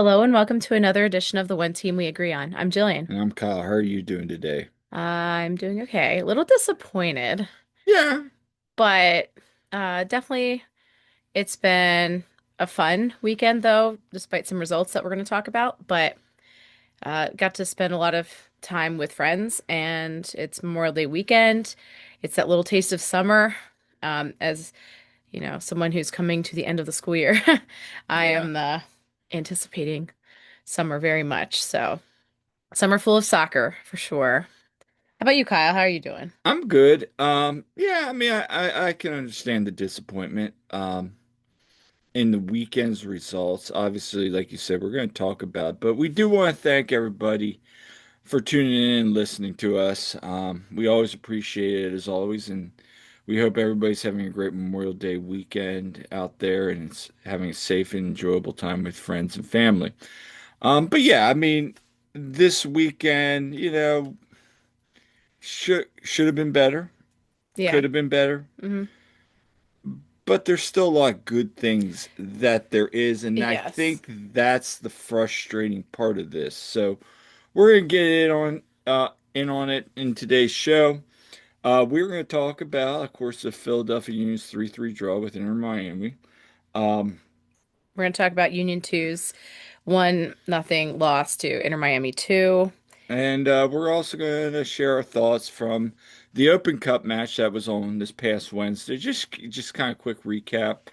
Hello and welcome to another edition of the One Team We Agree On. I'm Jillian. And I'm Kyle. How are you doing today? I'm doing okay. A little disappointed, Yeah. but definitely it's been a fun weekend though, despite some results that we're going to talk about. But got to spend a lot of time with friends, and it's Memorial Day weekend. It's that little taste of summer. As you know, someone who's coming to the end of the school year, I Yeah. am anticipating summer very much. So. Summer full of soccer for sure. How about you, Kyle? How are you doing? I'm good. Yeah, I mean I can understand the disappointment in the weekend's results. Obviously, like you said, we're going to talk about, but we do want to thank everybody for tuning in and listening to us. We always appreciate it as always, and we hope everybody's having a great Memorial Day weekend out there and it's having a safe and enjoyable time with friends and family. But yeah, I mean, this weekend, should have been better, Yeah. could have been better, Hmm. but there's still a lot of good things that there is, and I Yes. think that's the frustrating part of this. So we're gonna get in on it in today's show. We're gonna talk about, of course, the Philadelphia Union's 3-3 draw with Inter Miami. Um, We're going to talk about Union 2's 1-0 loss to Inter Miami 2. and we're also gonna share our thoughts from the Open Cup match that was on this past Wednesday. Just kind of quick recap.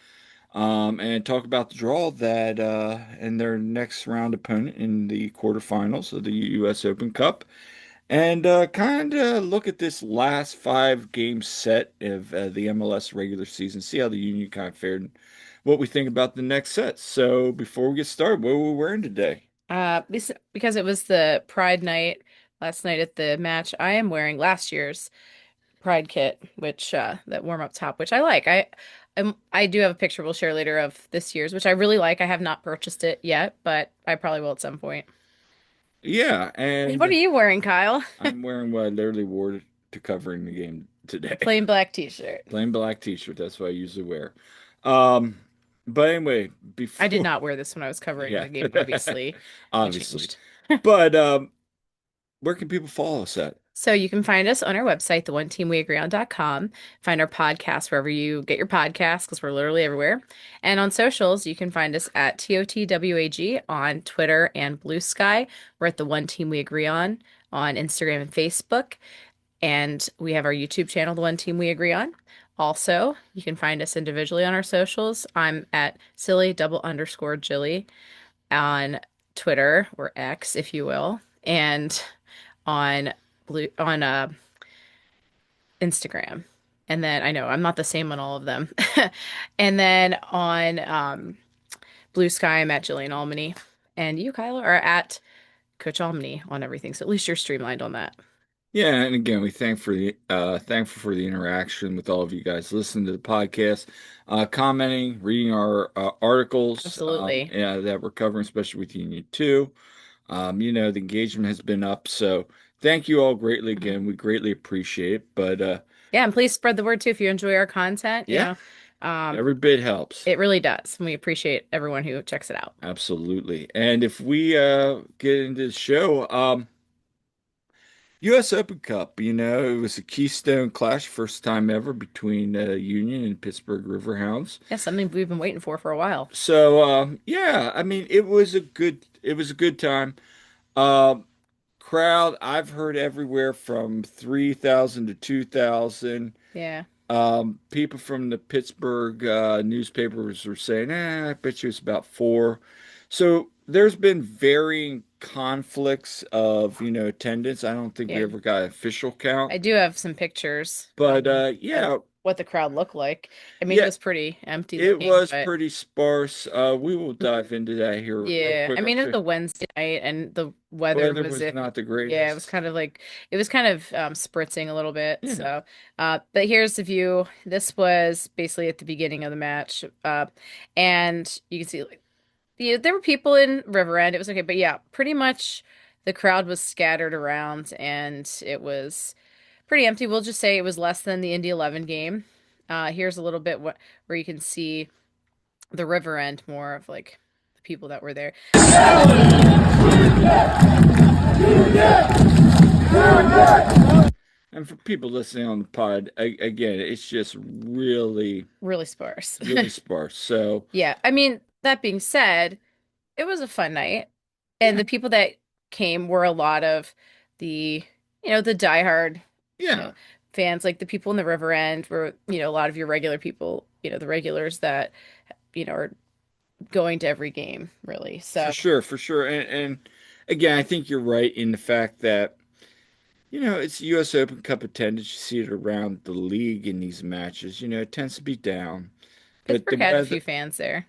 And talk about the draw that and their next round opponent in the quarterfinals of the U.S. Open Cup, and kind of look at this last 5 game set of the MLS regular season, see how the Union kind of fared, and what we think about the next set. So before we get started, what are we wearing today? Because it was the Pride night last night at the match, I am wearing last year's Pride kit, which that warm-up top, which I like. I do have a picture we'll share later of this year's, which I really like. I have not purchased it yet, but I probably will at some point. Yeah, What are and you wearing, Kyle? I'm wearing what I literally wore to covering the game A today. plain black t-shirt. Plain black t-shirt. That's what I usually wear. Um, but anyway, I did before not wear this when I was covering yeah, the game, obviously. I obviously. changed. But where can people follow us at? So you can find us on our website, theoneteamweagreeon.com. Find our podcast wherever you get your podcasts, because we're literally everywhere. And on socials, you can find us at TOTWAG on Twitter and Blue Sky. We're at the One Team We Agree on Instagram and Facebook. And we have our YouTube channel, The One Team We Agree On. Also, you can find us individually on our socials. I'm at silly double underscore Jilly on Twitter or X, if you will, and on Instagram. And then I know I'm not the same on all of them. And then on Blue Sky, I'm at Jillian Almany. And you, Kyla, are at Coach Almany on everything. So at least you're streamlined on that. Yeah, and again, we thankful for the interaction with all of you guys listening to the podcast, commenting, reading our articles, Absolutely. yeah, that we're covering, especially with Union 2. The engagement has been up, so thank you all greatly Mhm. again. We greatly appreciate it. But Yeah, and please spread the word too if you enjoy our content. yeah, Um, every bit helps. it really does. And we appreciate everyone who checks it out. Absolutely. And if we get into the show, U.S. Open Cup, it was a Keystone Clash, first time ever between Union and Pittsburgh Riverhounds. Yeah, something we've been waiting for a while. So yeah, I mean it was a good time. Um, Crowd I've heard everywhere from 3,000 to 2,000. Yeah. People from the Pittsburgh newspapers were saying, I bet you it's about four. So there's been varying conflicts of, attendance. I don't think we Yeah. ever got an official count. I do have some pictures But of yeah, what the crowd looked like. I mean, it yeah, was pretty empty it looking, was but pretty sparse. We will dive into that here real yeah. quick. I mean, it was a Wednesday night and the weather Weather was was it. not the Yeah, it was greatest. kind of like it was kind of spritzing a little bit. Yeah. So, but here's the view. This was basically at the beginning of the match. And you can see like there were people in River End. It was okay, but yeah, pretty much the crowd was scattered around and it was pretty empty. We'll just say it was less than the Indy 11 game. Here's a little bit where you can see the river end more of like the people that were there. And for people listening on the pod, again, it's just really, Really sparse. really sparse. So, Yeah. I mean, that being said, it was a fun night. And yeah, the people that came were a lot of the, the diehard, you yeah, know, fans, like the people in the River End were, a lot of your regular people, the regulars that, are going to every game, really. for So sure, for sure. And again, I think you're right in the fact that, it's U.S. Open Cup attendance. You see it around the league in these matches. It tends to be down. But the Pittsburgh had a weather, few fans there.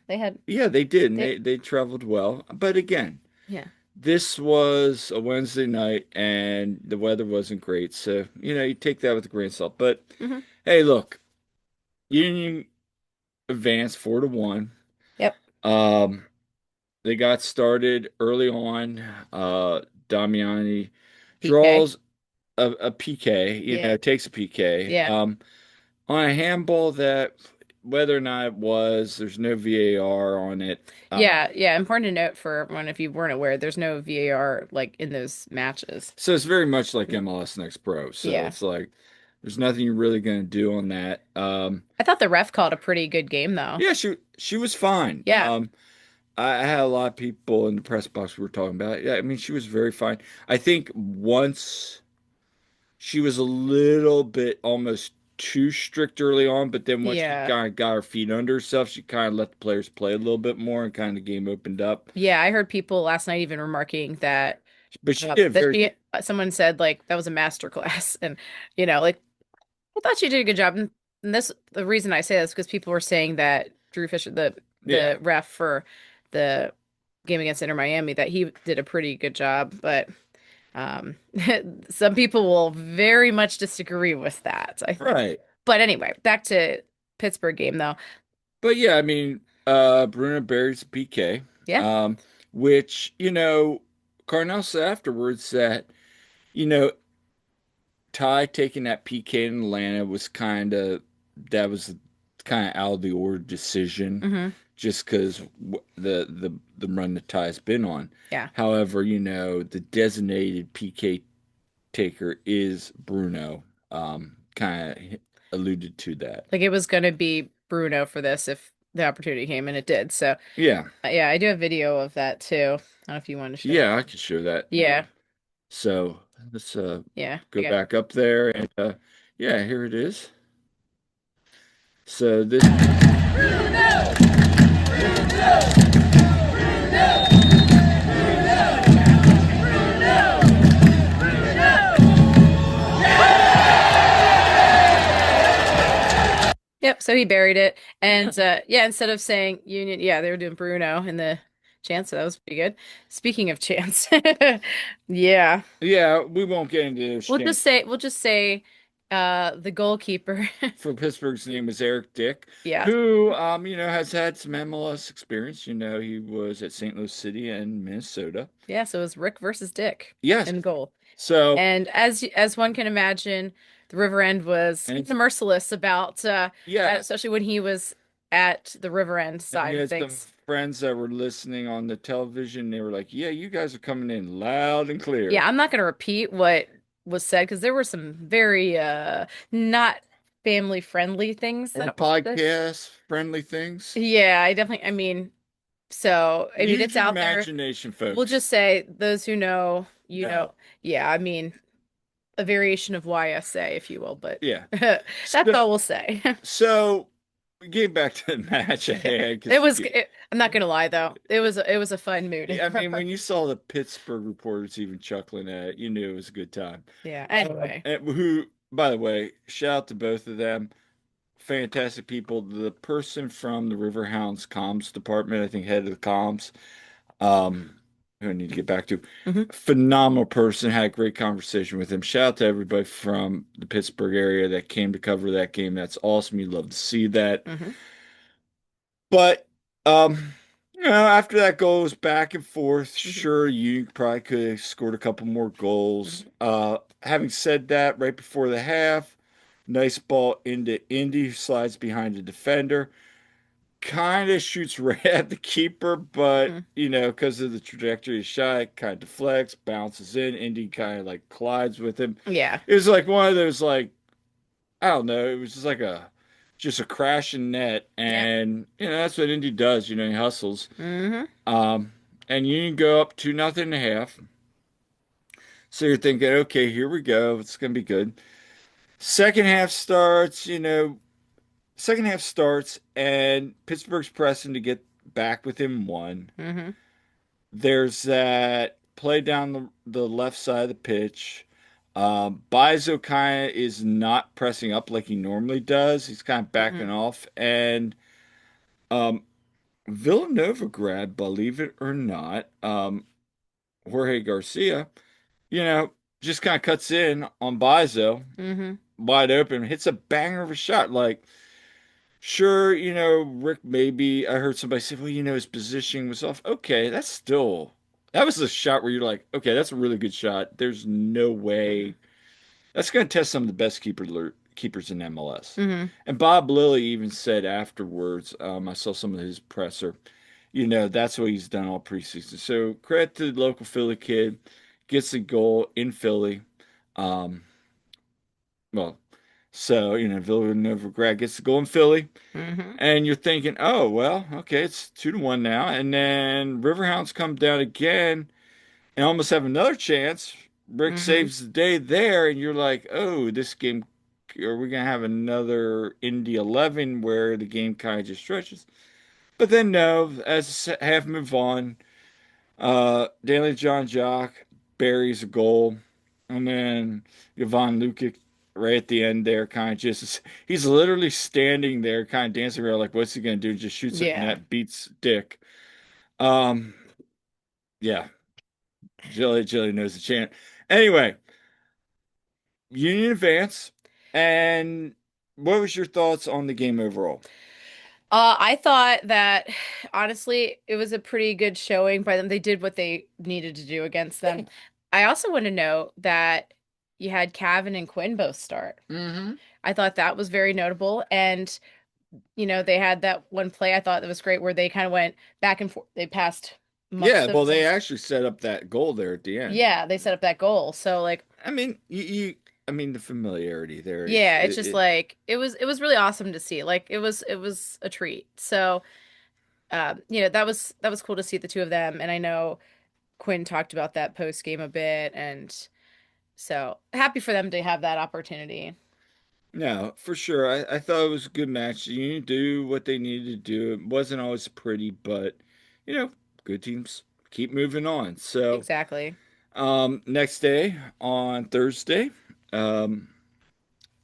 yeah, they did, and They, they traveled well. But again, yeah. this was a Wednesday night, and the weather wasn't great. So, you take that with a grain of salt. But Hmm. hey, look, Union advanced 4-1. Yep. Um, they got started early on. Damiani PK. draws a PK, Yeah. takes a PK. Yeah. On a handball that, whether or not it was, there's no VAR on it. Yeah. Yeah. Important to note for everyone if you weren't aware, there's no VAR like in those matches. So it's very much like MLS Next Pro. So Yeah. it's like there's nothing you're really going to do on that. I thought the ref called a pretty good game though. Yeah, she was fine. Yeah. I had a lot of people in the press box we were talking about. Yeah, I mean, she was very fine. I think once she was a little bit almost too strict early on, but then once she Yeah. kind of got her feet under herself, she kind of let the players play a little bit more and kind of the game opened up. Yeah. I heard people last night even remarking that But she did a that very someone said like that was a master class and like I thought she did a good job. And this the reason I say this because people were saying that Drew Fisher, yeah, the ref for the game against Inter Miami, that he did a pretty good job. But um, some people will very much disagree with that, I think. right. But anyway, back to Pittsburgh game though. But yeah, I mean, Bruno buries PK, Yeah. um, which, Carnell said afterwards that, you know, Ty taking that PK in Atlanta was that was kind of out of the order decision Hmm. just because the run that Ty's been on. Yeah. However, the designated PK taker is Bruno. Kind of alluded to that. Like it was gonna be Bruno for this if the opportunity came, and it did. So Yeah, yeah, I do have video of that too. I don't know if you want to show yeah, that. I could show that. Yeah. So let's Yeah. I go got back up there and yeah, here it is. So this Yep, so he buried it. And yeah, instead of saying Union, yeah, they were doing Bruno in the chant, so that was pretty good. Speaking of chants, yeah. yeah, we won't get into those chants. We'll just say the goalkeeper. For Pittsburgh's name is Eric Dick, Yeah. who has had some MLS experience. He was at St. Louis City and Minnesota. Yeah, so it was Rick versus Dick Yes. in goal. So And as one can imagine, the River End was and merciless about yeah, especially when he was at the River End and he side of had some things. friends that were listening on the television. They were like, "Yeah, you guys are coming in loud and clear." Yeah, I'm not going to repeat what was said because there were some very not family friendly things Or that were said. podcast friendly things. Yeah, I mean, so I mean Use it's your out there. imagination, We'll folks. just say those who know, No. yeah, I mean a variation of YSA, if you will, but Yeah. that's So, all we'll say. so getting back to the match Yeah. ahead, because I'm not gonna lie though. It was a fun mood. I mean, when you saw the Pittsburgh reporters even chuckling at it, you knew it was a good time. Yeah. Anyway. And who, by the way, shout out to both of them. Fantastic people. The person from the Riverhounds comms department, I think head of the comms, um, who I need to get back to, Hmm. phenomenal person. Had a great conversation with him. Shout out to everybody from the Pittsburgh area that came to cover that game. That's awesome. You'd love to see that. Hmm. But after that goal was back and forth. Hmm. Sure, you probably could have scored a couple more goals. Hmm. Having said that, right before the half, nice ball into Indy, who slides behind the defender. kind of shoots right at the keeper, but Mm. because of the trajectory of the shot, it kind of deflects, bounces in. Indy kind of like collides with him. Yeah. It was like one of those like I don't know. It was just a crashing net, Yep. and that's what Indy does. He hustles. Mm-hmm. Um, and Union go up 2-0 at half. So you're thinking, okay, here we go. It's gonna be good. Second half starts. Second half starts, and Pittsburgh's pressing to get back within one. Mm-hmm. There's that play down the left side of the pitch. Bizo kind of is not pressing up like he normally does. He's kind of backing Mm-hmm. off. And um, Villanova grad, believe it or not, Jorge Garcia, you know, just kind of cuts in on Bizo, Mm-hmm. wide open, hits a banger of a shot. Like, sure, Rick, maybe I heard somebody say, well, his positioning was off. Okay, that was a shot where you're like, okay, that's a really good shot. There's no way that's going to test some of the best keepers in MLS. Mm-hmm. And Bob Lilly even said afterwards, I saw some of his presser, that's what he's done all preseason. So credit to the local Philly kid, gets a goal in Philly. Um, well, so, Villanova grad gets the goal in Philly. Mm-hmm. And you're thinking, oh, well, okay, it's 2-1 now. And then Riverhounds come down again and almost have another chance. Rick Mm-hmm. saves the day there, and you're like, oh, this game, are we going to have another Indy 11 where the game kind of just stretches? But then, no, as the half move on, Daly John Jock buries a goal, and then Yvonne Lukic right at the end there kind of just he's literally standing there kind of dancing around like what's he gonna do? Just shoots it and Yeah. that beats Dick. Um yeah, Jilly knows the chant. Anyway, Union advance, and what was your thoughts on the game overall? I thought that honestly, it was a pretty good showing by them. They did what they needed to do against them. I also want to note that you had Cavan and Quinn both start. Mm-hmm. I thought that was very notable. And, they had that one play I thought that was great where they kind of went back and forth. They passed Yeah, much of well, they some, actually set up that goal there at the end. yeah, they set up that goal. So like, I mean, I mean, the familiarity there. yeah, it's just like it was really awesome to see. Like it was a treat. So, that was cool to see the two of them. And I know Quinn talked about that post game a bit, and so happy for them to have that opportunity. No, for sure. I thought it was a good match. You need to do what they needed to do. It wasn't always pretty, but you know, good teams keep moving on. So, Exactly. next day on Thursday, um,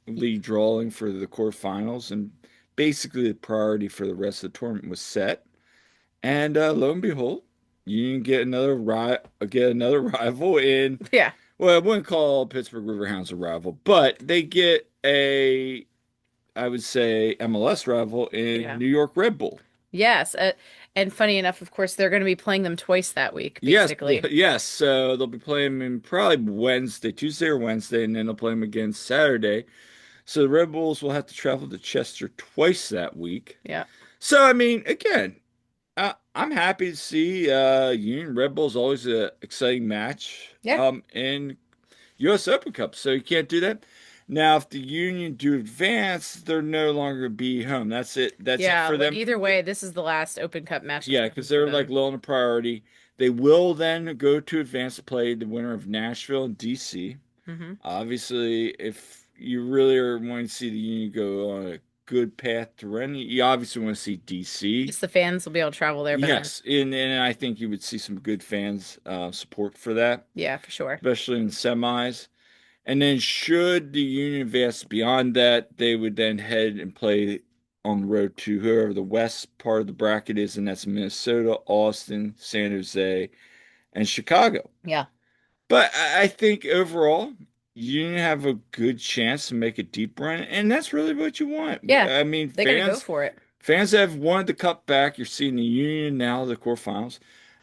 league drawing for the quarterfinals, and basically the priority for the rest of the tournament was set. And lo and behold, you can get another rival in. Yeah. Well, I wouldn't call Pittsburgh Riverhounds a rival, but they get I would say, MLS rival in Yeah. New York Red Bull. Yes. And funny enough, of course, they're going to be playing them twice that week, Yes, basically. yes. So they'll be playing them probably Wednesday, Tuesday or Wednesday, and then they'll play them again Saturday. So the Red Bulls will have to travel to Chester twice that week. Yeah. So I mean, again, I'm happy to see Union Red Bulls always a exciting match Yeah. in U.S. Open Cup. So you can't do that. Now, if the Union do advance, they're no longer be home. That's it. That's it Yeah. for them. Either way, this is the last Open Cup match that's Yeah, coming because for they're like them. low on the priority. They will then go to advance to play the winner of Nashville and DC. Hmm. Obviously, if you really are wanting to see the Union go on a good path to run, you obviously want to see DC. Just the fans will be able to travel there better. Yes, and I think you would see some good fans support for that, Yeah, for sure. especially in semis. And then should the Union advance beyond that, they would then head and play on the road to whoever the west part of the bracket is, and that's Minnesota, Austin, San Jose, and Chicago. Yeah. But I think overall, Union have a good chance to make a deep run, and that's really what you want. Yeah. I mean, They got to go for it. fans have wanted the cup back. You're seeing the Union now, the quarterfinals.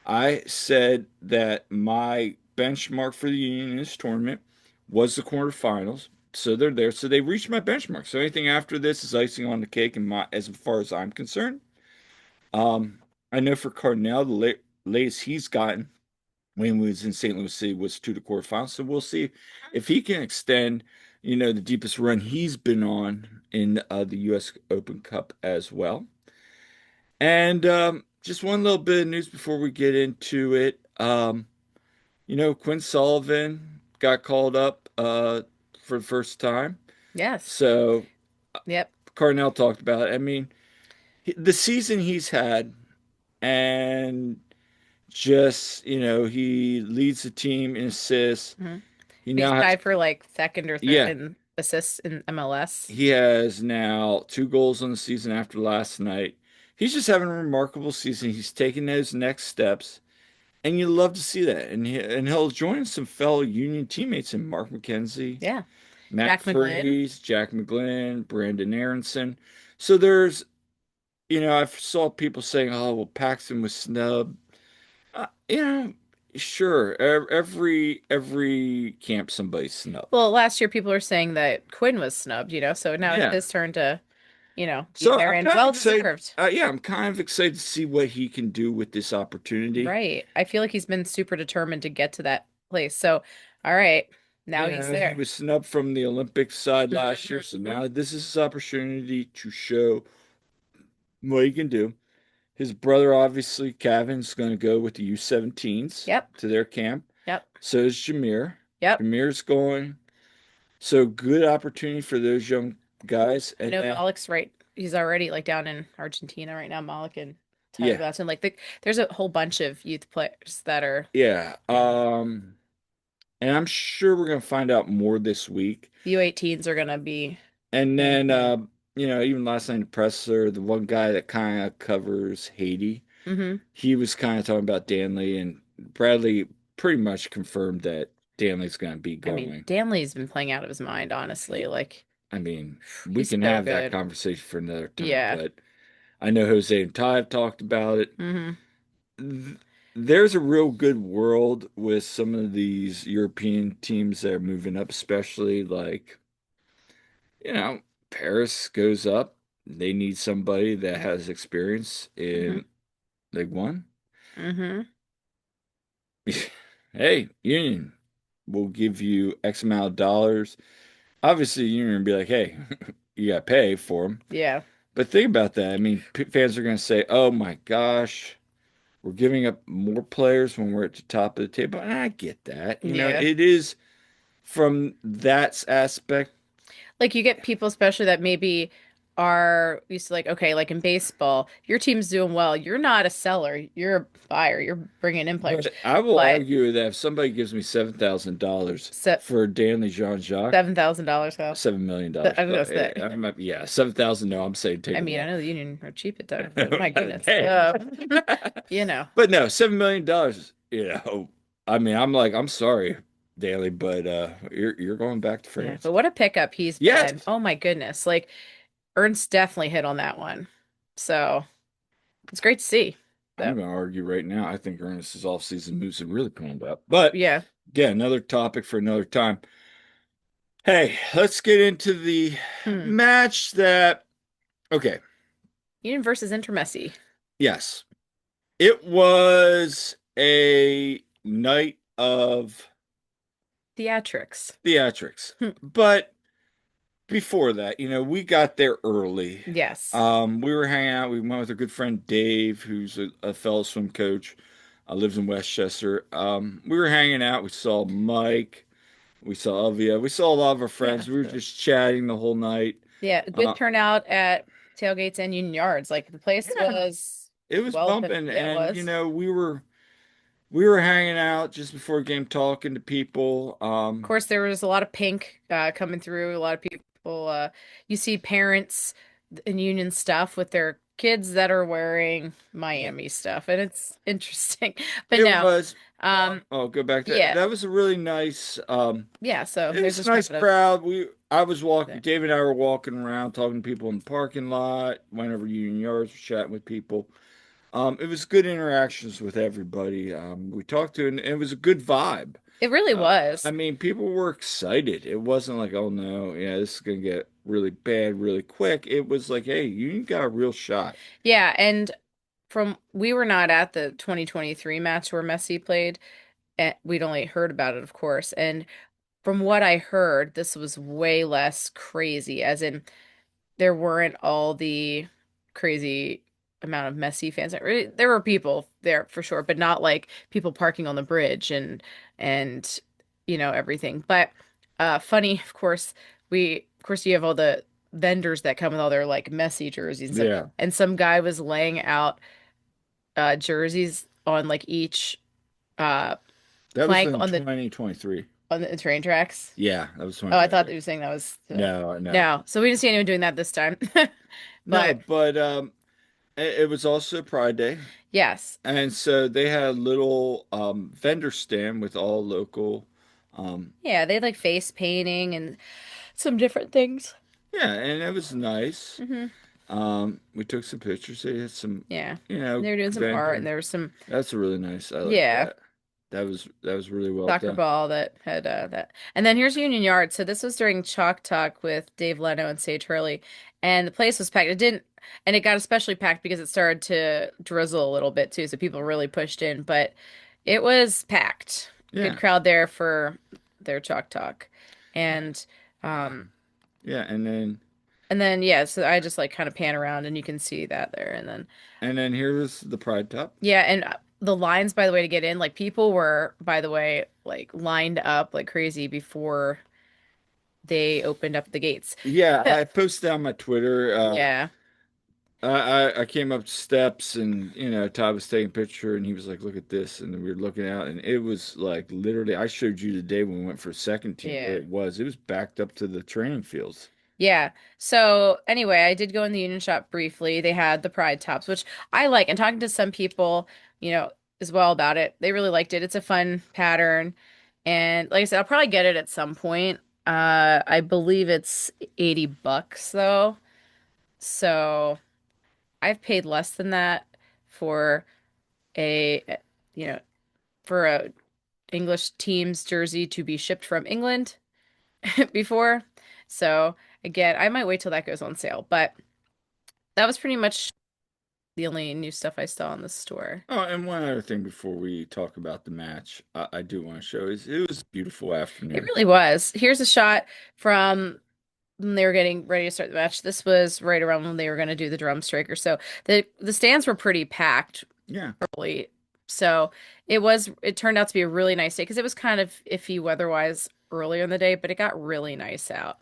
I said that my benchmark for the Union in this tournament was the quarterfinals. So they're there. So they reached my benchmark. So anything after this is icing on the cake, as far as I'm concerned. Um, I know for Cardinal, the latest he's gotten when he was in St. Louis City was to the quarterfinals. So we'll see if he can extend, the deepest run he's been on in the U.S. Open Cup as well. And just one little bit of news before we get into it. Quinn Sullivan got called up for the first time. Yes. So Yep. Cardinal talked about it. I mean, the season he's had, and just, he leads the team in assists. Hmm. He He's now has, tied for like second or third yeah, in assists in MLS. he has now 2 goals on the season after last night. He's just having a remarkable season. He's taking those next steps, and you love to see that. And he'll join some fellow Union teammates in Mark McKenzie, Yeah. Matt Jack McGlynn. Freeze, Jack McGlynn, Brandon Aronson. So there's, I saw people saying, "Oh, well, Paxton was snubbed." Uh, you know, sure. Every camp somebody's snubbed. Well, last year people were saying that Quinn was snubbed, so now it's Yeah. his turn to, be So there I'm and kind of well excited. deserved. Yeah, I'm kind of excited to see what he can do with this opportunity. Right. I feel like he's been super determined to get to that place. So, all right, now he's He there. was snubbed from the Olympic side last year, so now this is his opportunity to show what he can do. His brother, obviously, Kevin's going to go with the U17s Yep. to their camp. Yep. So is Jameer. Yep. Jameer's going. So good opportunity for those young guys. I And know Malik's right. He's already like down in Argentina right now, Malik and Tyler yeah, Glasson. Like there's a whole bunch of youth players that are yeah. yeah. And I'm sure we're gonna find out more this week. The U18s are gonna be And then insane. even last night in the presser, the one guy that kind of covers Haiti, Hmm. he was kind of talking about Danley, and Bradley pretty much confirmed that Danley's gonna be I mean, going. Danley's been playing out of his mind, honestly. Like I mean, we he's can so have that good. conversation for another time, Yeah. but I know Jose and Ty have talked about it. Hmm. th- there's a real good world with some of these European teams that are moving up, especially like, you know, Paris goes up. They need somebody that has experience Hmm. in League One. Hmm. Hey, Union, we'll give you X amount of dollars. Obviously, Union will be like, hey, you got to pay for them. Yeah. But think about that. I mean, fans are going to say, oh my gosh, we're giving up more players when we're at the top of the table. And I get that. Yeah. It is from that aspect. Like you get people especially that maybe are used to like, okay, like in baseball, your team's doing well. You're not a seller, you're a buyer. You're bringing in players. But I will But argue that if somebody gives me $7,000 se for Danley Jean-Jacques, $7,000, Kyle. $7 million. I was gonna say. Yeah, 7,000. No, I'm saying take I them mean, I all. know the Union are cheap at times, but my goodness. Okay. You know. But no, $7 million. I mean, I'm sorry, Danley, but you're going back to Yeah, France. but what a pickup he's Yes, been. Oh my goodness. Like Ernst definitely hit on that one. So it's great to see. I'm So going to argue right now. I think Ernest's offseason moves have really panned up. But yeah. again, another topic for another time. Hey, let's get into the Hmm. match that, okay, Union versus Intermessi. yes, it was a night of Theatrics. theatrics. Hmm. But before that, we got there early. Yes. We were hanging out. We went with our good friend Dave, who's a fellow swim coach, lives in Westchester. We were hanging out. We saw Mike. We saw Elvia. We saw a lot of our Yeah. friends. We were just chatting the whole night. Yeah. Good Uh, turnout at tailgates and Union Yards. Like the place yeah, was it was well been. bumping, Yeah, it and was. we were hanging out just before game, talking to people. Of course, there was a lot of pink coming through. A lot of people. You see parents in Union stuff with their kids that are wearing Miami stuff, and it's interesting. But It no, was. um, Oh, go back to yeah, that was a really nice. yeah. So It there's was a a nice spread of crowd. I was walking. there. Dave and I were walking around, talking to people in the parking lot. Went over to Union Yards, chatting with people. It was good interactions with everybody. We talked to, and it was a good vibe. It really Uh, I was. mean, people were excited. It wasn't like, oh no, yeah, this is gonna get really bad really quick. It was like, hey, you got a real shot. Yeah, and from we were not at the 2023 match where Messi played, and we'd only heard about it, of course. And from what I heard, this was way less crazy, as in there weren't all the crazy amount of Messi fans. There were people there for sure, but not like people parking on the bridge and everything. But funny, of course, you have all the vendors that come with all their like Messi jerseys and stuff. Yeah, And some guy was laying out jerseys on like each uh that was plank in on the 2023. train tracks. Yeah, that was Oh, I thought 2023. they were saying that was No, no, no. So we didn't see anyone doing that this time. no. But But it was also Pride Day, yes. and so they had a little vendor stand with all local. Um, Yeah, they had like face painting and some different things. yeah, and it was nice. Hmm. We took some pictures. They had some, Yeah. you And know, they were doing some art and vendor. there was some, That's really nice. I like yeah, that. That was really well soccer done. ball that had that. And then here's Union Yard. So this was during Chalk Talk with Dave Leno and Sage Hurley. And the place was packed. It didn't, and it got especially packed because it started to drizzle a little bit too. So people really pushed in, but it was packed. Good Yeah, crowd there for their Chalk Talk. And, um, yeah, and then yeah, so I just like kind of pan around and you can see that there. And then and then here was the Pride Top. yeah, and the lines by the way to get in, like people were by the way like lined up like crazy before they opened up the gates. Yeah, I posted on my Twitter. Yeah. I came up steps and Todd was taking a picture and he was like, "Look at this," and we were looking out and it was like literally. I showed you the day when we went for a second team where Yeah. it was. It was backed up to the training fields. Yeah. So anyway, I did go in the Union Shop briefly. They had the Pride tops, which I like, and talking to some people, as well about it, they really liked it. It's a fun pattern. And like I said, I'll probably get it at some point. I believe it's $80 though. So I've paid less than that for a you know for a English team's jersey to be shipped from England before. So again, I might wait till that goes on sale, but that was pretty much the only new stuff I saw in the store. Oh, and one other thing before we talk about the match, I do want to show is it was a beautiful It afternoon. really was. Here's a shot from when they were getting ready to start the match. This was right around when they were going to do the drum striker. So the stands were pretty packed Yeah, early. So it turned out to be a really nice day because it was kind of iffy weather-wise earlier in the day, but it got really nice out.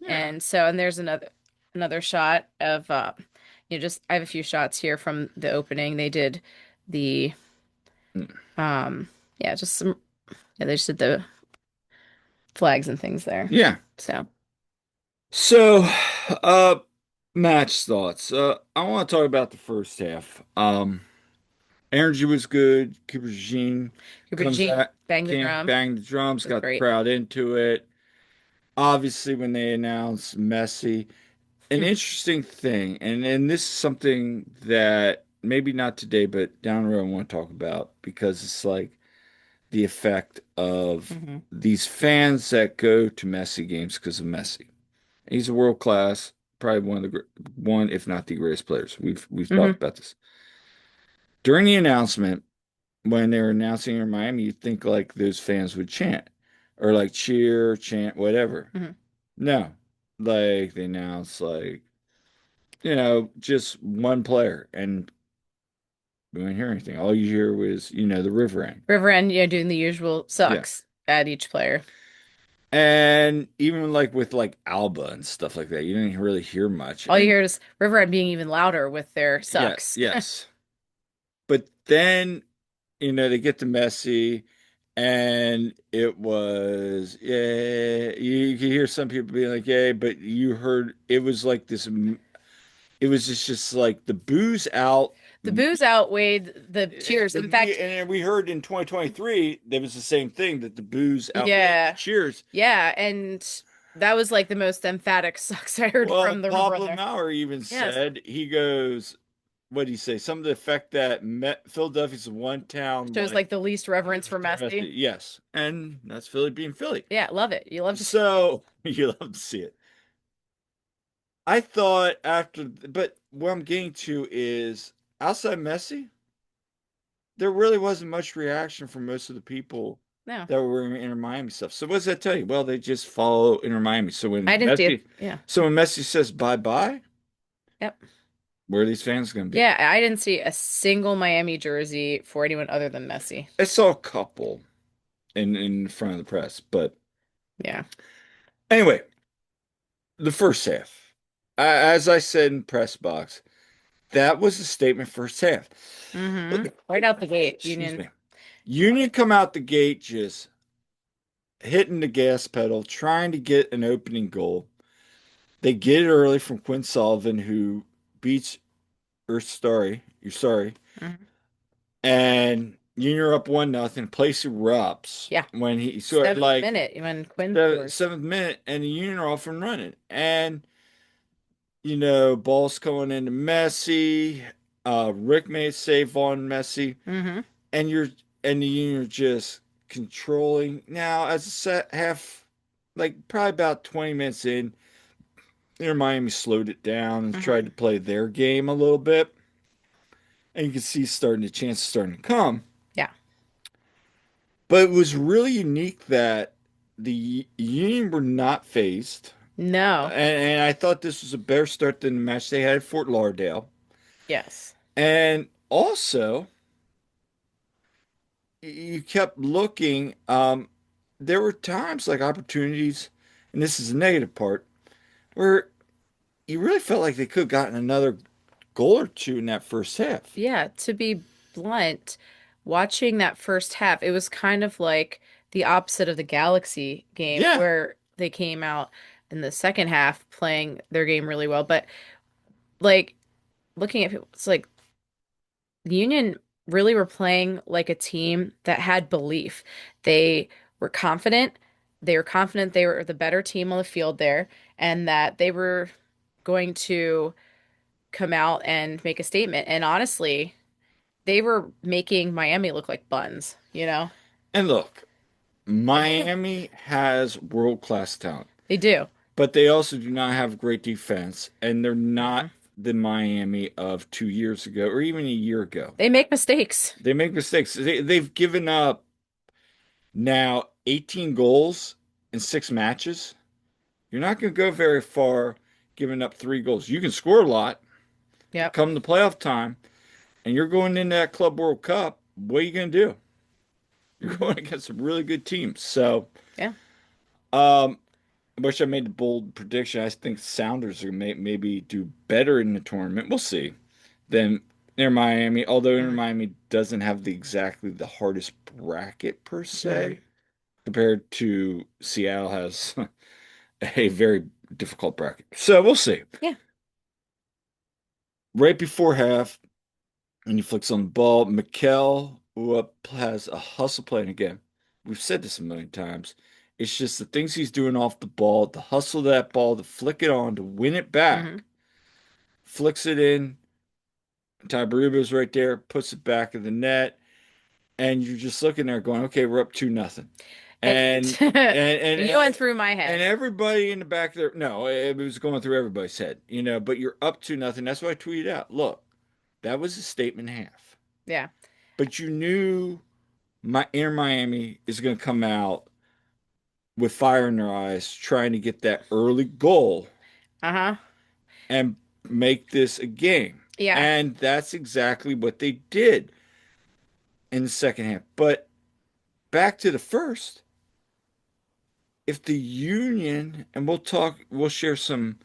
yeah. And there's another shot of just I have a few shots here from the opening. They did the Mm. yeah, just some yeah, they just did the flags and things there. Yeah. So, So, uh, match thoughts. I want to talk about the first half. Energy was good. Cooper Jean Cooper comes Jean out, bang the can't drum. bang the drums, It was got the great. crowd into it. Obviously, when they announced Messi, an interesting thing, and this is something that maybe not today, but down the road I want to talk about because it's like the effect of Hmm. these fans that go to Messi games because of Messi. He's a world class, probably one if not the greatest players. We've talked Hmm. about this. During the announcement, when they were announcing in Miami, you'd think like those fans would chant or like cheer, chant, whatever. Hmm. No, like they announced like just one player, and we didn't hear anything. All you hear was the river end. River End, doing the usual Yeah. sucks at each player. And even like with like Alba and stuff like that, you didn't really hear much. All you And hear is River End being even louder with their yeah, sucks. yes. But then they get to Messi, and it was, yeah, you can hear some people being like, yeah, but you heard it was like this, it was just like the booze out. The boos outweighed the cheers. In fact, And then we heard in 2023 there was the same thing that the booze outweighed the yeah, cheers. yeah, and that was like the most emphatic sucks I heard Well, from the River End Pablo there. Maurer even Yes, said, he goes, what did he say? Some of the effect that Philadelphia's one town shows like like the least reverence for Messi. Yes, and that's Philly being Philly. Yeah, love it. You love to see. So you love to see it. I thought after, but what I'm getting to is outside Messi, there really wasn't much reaction from most of the people No, that were in Inter Miami stuff. So what does that tell you? Well, they just follow Inter Miami. I didn't see it. Yeah. So when Messi says bye bye, Yep. where are these fans going to be? Yeah, I didn't see a single Miami jersey for anyone other than Messi. I saw a couple in front of the press, but Yeah. anyway, the first half, as I said in press box, that was a statement first half. Right out the gate, Excuse Union. me. Union come out the gate just hitting the gas pedal, trying to get an opening goal. They get it early from Quinn Sullivan, who beats you're sorry, Hmm. and Union are up 1-0. Place erupts Yeah. when he sort of Seventh like minute when Quinn the scores. seventh minute, and the Union are off and running. And balls going into Messi. Rick made a save on Messi, Hmm. and the Union are just controlling. Now, as a set half, like probably about 20 minutes in, Miami slowed it down and tried Hmm. to play their game a little bit, and you can see the chances starting to come. Yeah. But it was really unique that the Union were not phased, No. and I thought this was a better start than the match they had at Fort Lauderdale. Yes. And also, you kept looking. There were times like opportunities, and this is the negative part, where you really felt like they could have gotten another goal or two in that first half. Yeah, to be blunt, watching that first half, it was kind of like the opposite of the Galaxy game Yeah. where they came out in the second half playing their game really well. But like looking at people, it's like the Union really were playing like a team that had belief. They were confident. They were confident they were the better team on the field there and that they were going to come out and make a statement. And honestly, they were making Miami look like buns, you know? And look, Miami has world-class talent, They do. but they also do not have great defense, and they're Mm-mm. not the Miami of 2 years ago or even a year ago. They make mistakes. They make mistakes. They've given up now 18 goals in 6 matches. You're not going to go very far giving up 3 goals. You can score a lot, but Yep. come the playoff time, and you're going into that Club World Cup, what are you going to do? You're Hmm. going against some really good teams. So, Yeah. um, I wish I made a bold prediction. I think Sounders are maybe do better in the tournament. We'll see. Than Inter Miami, although Inter Hmm. Miami doesn't have exactly the hardest bracket per Hmm. se, compared to Seattle has a very difficult bracket. So we'll see. Yeah. Right before half, and he flicks on the ball. Mikel has a hustle play. And again, we've said this a million times. It's just the things he's doing off the ball, the hustle of that ball, to flick it on, to win it Hmm. back, flicks it in. Tabaruba's right there, puts it back in the net, and you're just looking there going, okay, we're up 2-0. And And and and you went through my and head. everybody in the back there, no, it was going through everybody's head, but you're up 2-0. That's why I tweeted out, look, that was a statement half. Yeah. But you knew my Inter Miami is going to come out with fire in their eyes, trying to get that early goal Uh-huh. and make this a game. Yeah. And that's exactly what they did in the second half. But back to the first, if the Union, and we'll share some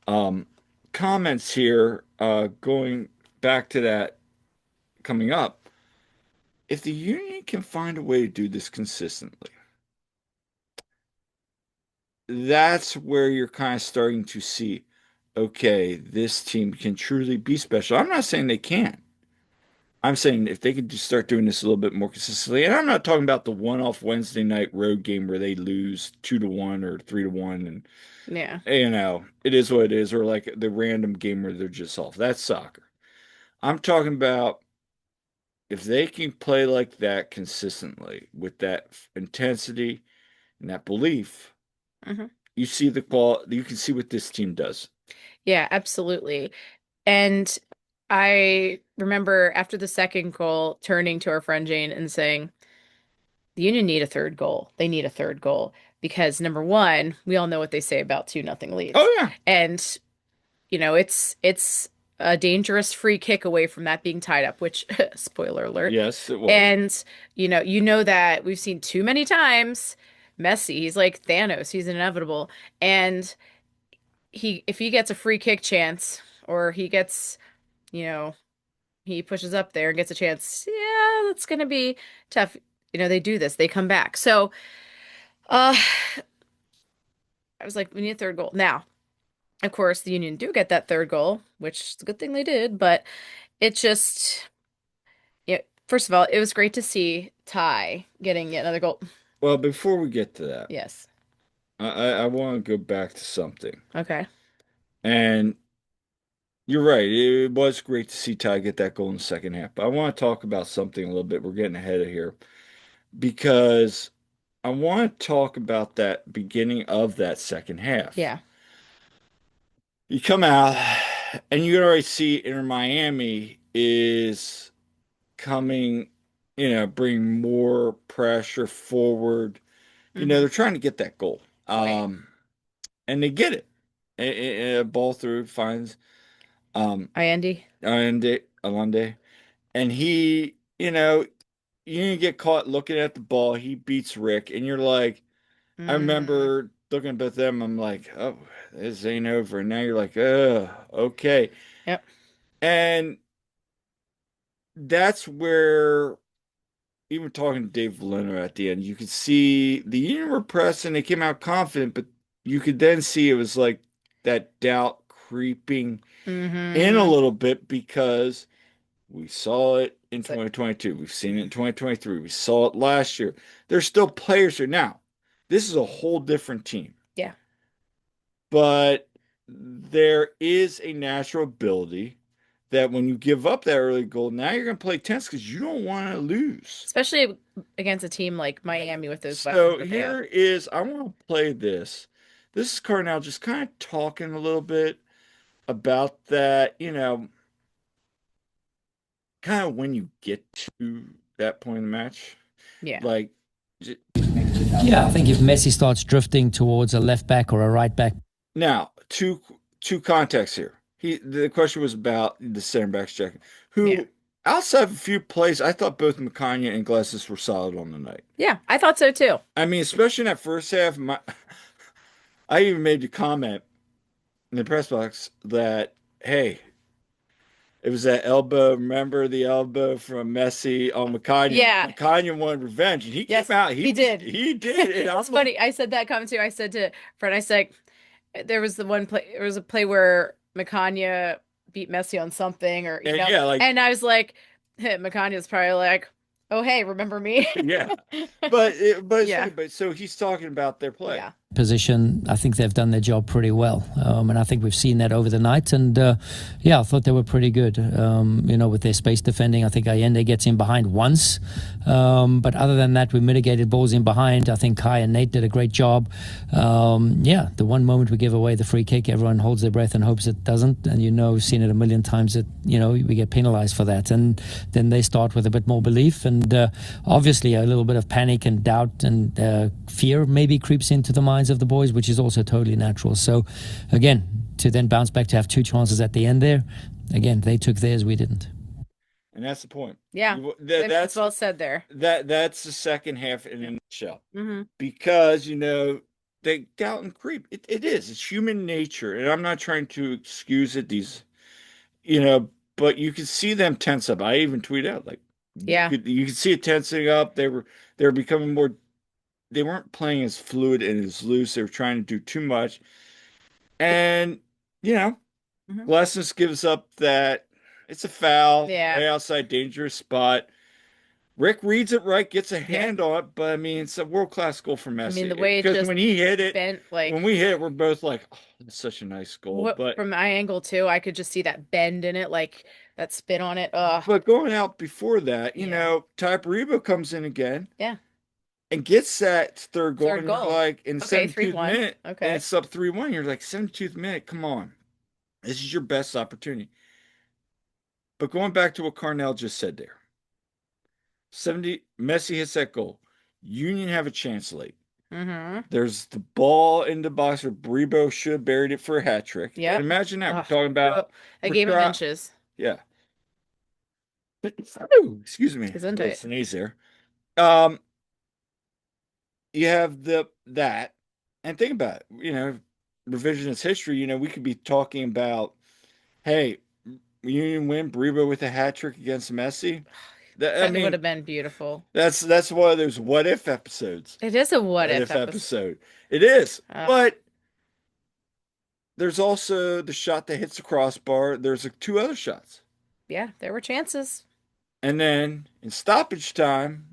um, comments here going back to that coming up. If the Union can find a way to do this consistently, that's where you're kind of starting to see, okay, this team can truly be special. I'm not saying they can't. I'm saying if they could just start doing this a little bit more consistently, and I'm not talking about the one-off Wednesday night road game where they lose 2-1 or 3-1, and Yeah. it is what it is, or like the random game where they're just off. That's soccer. I'm talking about if they can play like that consistently with that intensity and that belief, Hmm. you see the qual you can see what this team does. Yeah, absolutely. And I remember after the second goal, turning to our friend Jane and saying, the Union need a third goal. They need a third goal because number one, we all know what they say about 2-0 leads. Oh yeah. And, it's a dangerous free kick away from that being tied up, which spoiler alert. Yes, it was. And you know that we've seen too many times Messi, he's like Thanos, he's inevitable. And if he gets a free kick chance or he gets, you know, he pushes up there and gets a chance, yeah, that's gonna be tough. They do this, they come back. So, uh, I was like, we need a third goal. Now, of course, the Union do get that third goal, which is a good thing they did, but it just, first of all, it was great to see Ty getting yet another goal. Well, before we get to that, Yes. I want to go back to something. Okay. And you're right. It was great to see Ty get that goal in the second half. But I want to talk about something a little bit. We're getting ahead of here because I want to talk about that beginning of that second half. Yeah. You come out and you already see Inter Miami is coming, bring more pressure forward. Hmm. They're trying to get that goal. Right. And they get it. A ball through finds Hi, Andy. Alande, and you get caught looking at the ball. He beats Rick, and you're like, I Hmm. remember looking at both of them. I'm like, oh, this ain't over. And now you're like, oh, okay. Yep. And that's where even talking to Dave Valeno at the end, you could see the Union were pressing. They came out confident, but you could then see it was like that doubt creeping in a Hmm. little bit because we saw it in It's like, 2022. We've seen it in 2023. We saw it last year. There's still players here. Now, this is a whole different team, yeah. but there is a natural ability that when you give up that early goal, now you're going to play tense because you don't want to lose. Especially against a team like Miami with those weapons So that they have. here is, I want to play this. This is Cardinal just kind of talking a little bit about that, kind of when you get to that point in the match. Yeah. Like, Yeah, I think if Messi starts drifting towards a left back or a right back. now, two contexts here. The question was about the center backs checking, Yeah. who outside of a few plays, I thought both Macania and Glasses were solid on the night. Yeah. I thought so too. I mean, especially in that first half, I even made the comment in the press box that, hey, it was that elbow. Remember the elbow from Messi on Macania? Yeah. Macania wanted revenge, and he came Yes, out. he did. He did, and It's funny. I said that comment too. I said to Fred, I said there was the one play. There was a play where Macania beat Messi on something, or and yeah, like and I was like, Macania's probably like, "Oh hey, remember me?" yeah, but it's funny. Yeah, But so he's talking about their play. yeah, Position, I think they've done their job pretty well, and I think we've seen that over the night. And yeah, I thought they were pretty good. With their space defending, I think Allende gets in behind once, but other than that, we mitigated balls in behind. I think Kai and Nate did a great job. Yeah, the one moment we give away the free kick, everyone holds their breath and hopes it doesn't. And we've seen it a million times that we get penalized for that. And then they start with a bit more belief, and obviously a little bit of panic and doubt and fear maybe creeps into the mind of the boys, which is also totally natural. So again, to then bounce back to have two chances at the end there, again, they took theirs, we didn't. And that's the point. yeah. It's well said there. That's the second half in a nutshell. Hmm. Because they doubt and creep. It is. It's human nature, and I'm not trying to excuse it. But you can see them tense up. I even tweet out like Yeah. you could see it tensing up. They were becoming more. They weren't playing as fluid and as loose. They were trying to do too much, and you know, Hmm. Glesnes gives up that it's a foul, Yeah. right outside dangerous spot. Rick reads it right, gets a Yeah. hand on it, but I mean, it's a world-class goal for I mean, the Messi. way it Because just when he hit it, bent, when like we hit it, we're both like, oh, that's such a nice goal. what But from my angle too, I could just see that bend in it, like that spin on it. but going out before that, Yeah. Ty Rebo comes in again Yeah. and gets that third goal, Third and you're goal. like, in the Okay, 72th 3-1. minute, and Okay. it's up 3-1, you're like, 72th minute, come on. This is your best opportunity. But going back to what Carnell just said there, 70 Messi hits that goal. Union have a chance late. Mm-hmm. There's the ball in the box where Brebo should have buried it for a hat trick. And Yep. imagine that. We're Ugh. talking about A we're game of try, inches. yeah. Ooh, excuse me, a little Gesundheit. sneeze there. Um, you have that, and think about it. Revisionist history. We could be talking about, hey, Union win, Brebo with a hat trick against Messi. I That would mean, have been beautiful. that's one of those what if episodes. It is a what What if if episode. episode? It is, Uh, but there's also the shot that hits the crossbar. There's two other shots. yeah, there were chances. And then in stoppage time,